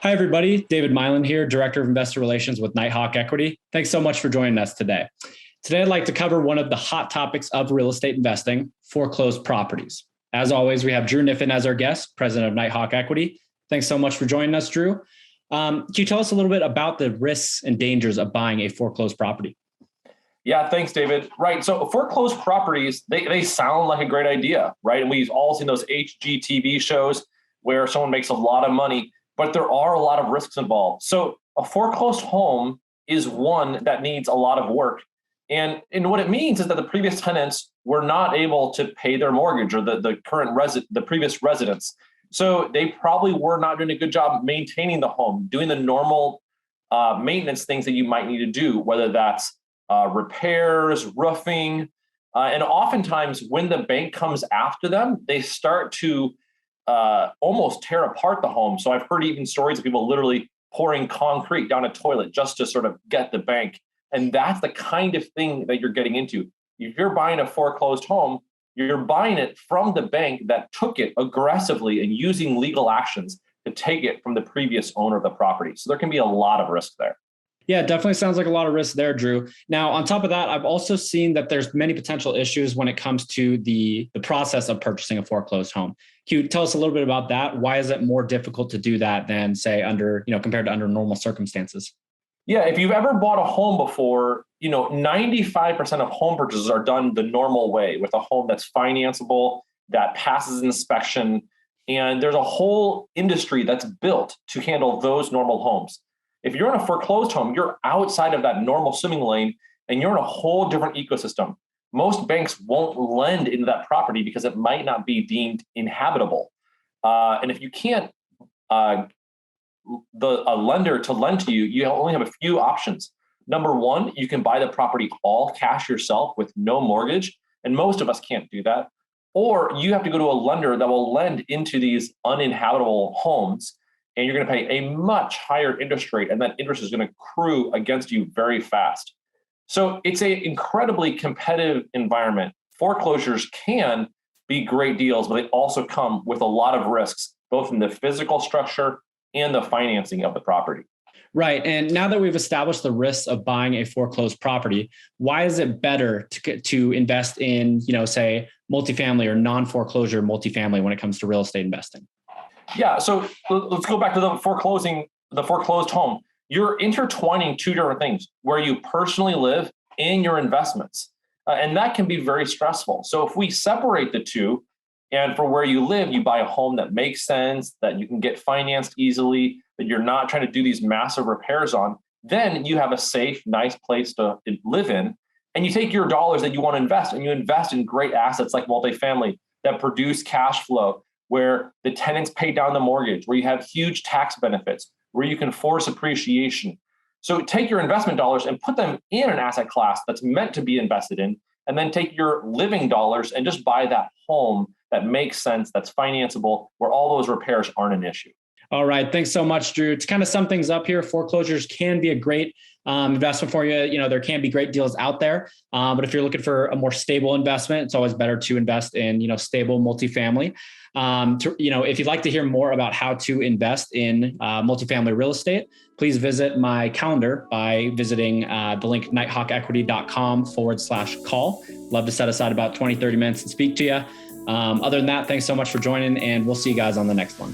Hi, everybody. David Mylan here, Director of Investor Relations with Nighthawk Equity. Thanks so much for joining us today. Today, I'd like to cover one of the hot topics of real estate investing, foreclosed properties. As always, we have Drew Niffin as our guest, President of Nighthawk Equity. Thanks so much for joining us, Drew. Can you tell us a little bit about the risks and dangers of buying a foreclosed property? Yeah, thanks, David. Right. So foreclosed properties, they sound like a great idea, right? And we've all seen those HGTV shows where someone makes a lot of money, but there are a lot of risks involved. So a foreclosed home is one that needs a lot of work. And what it means is that the previous tenants were not able to pay their mortgage or the previous residents. So they probably were not doing a good job maintaining the home, doing the normal maintenance things that you might need to do, whether that's repairs, roofing. And oftentimes when the bank comes after them, they start to almost tear apart the home. So I've heard even stories of people literally pouring concrete down a toilet just to sort of get the bank. And that's the kind of thing that you're getting into. If you're buying a foreclosed home, you're buying it from the bank that took it aggressively and using legal actions to take it from the previous owner of the property. So there can be a lot of risk there. Yeah, it definitely sounds like a lot of risk there, Drew. Now, on top of that, I've also seen that there's many potential issues when it comes to the process of purchasing a foreclosed home. Can you tell us a little bit about that? Why is it more difficult to do that than, say, compared to under normal circumstances? Yeah, if you've ever bought a home before, 95% of home purchases are done the normal way with a home that's financeable, that passes inspection. And there's a whole industry that's built to handle those normal homes. If you're in a foreclosed home, you're outside of that normal swimming lane and you're in a whole different ecosystem. Most banks won't lend into that property because it might not be deemed inhabitable. And if you can't a lender to lend to you, you only have a few options. Number one, you can buy the property all cash yourself with no mortgage. And most of us can't do that. Or you have to go to a lender that will lend into these uninhabitable homes. And you're going to pay a much higher interest rate. And that interest is going to accrue against you very fast. So it's an incredibly competitive environment. Foreclosures can be great deals, but they also come with a lot of risks, both in the physical structure and the financing of the property. Right. And now that we've established the risks of buying a foreclosed property, why is it better to invest in, say, multifamily or non-foreclosure multifamily when it comes to real estate investing? Yeah. So let's go back to the foreclosed home. You're intertwining two different things where you personally live and your investments. And that can be very stressful. So if we separate the two, and for where you live, you buy a home that makes sense, that you can get financed easily, that you're not trying to do these massive repairs on, then you have a safe, nice place to live in. And you take your dollars that you want to invest and you invest in great assets like multifamily that produce cash flow, where the tenants pay down the mortgage, where you have huge tax benefits, where you can force appreciation. So take your investment dollars and put them in an asset class that's meant to be invested in, and then take your living dollars and just buy that home that makes sense, that's financeable, where all those repairs aren't an issue. All right. Thanks so much, Drew. To kind of sum things up here, foreclosures can be a great investment for you. There can be great deals out there. But if you're looking for a more stable investment, it's always better to invest in, stable multifamily. If you'd like to hear more about how to invest in multifamily real estate, please visit my calendar by visiting the link nighthawkequity.com/call. Love to set aside about 20, 30 minutes and speak to you. Other than that, thanks so much for joining, and we'll see you guys on the next one.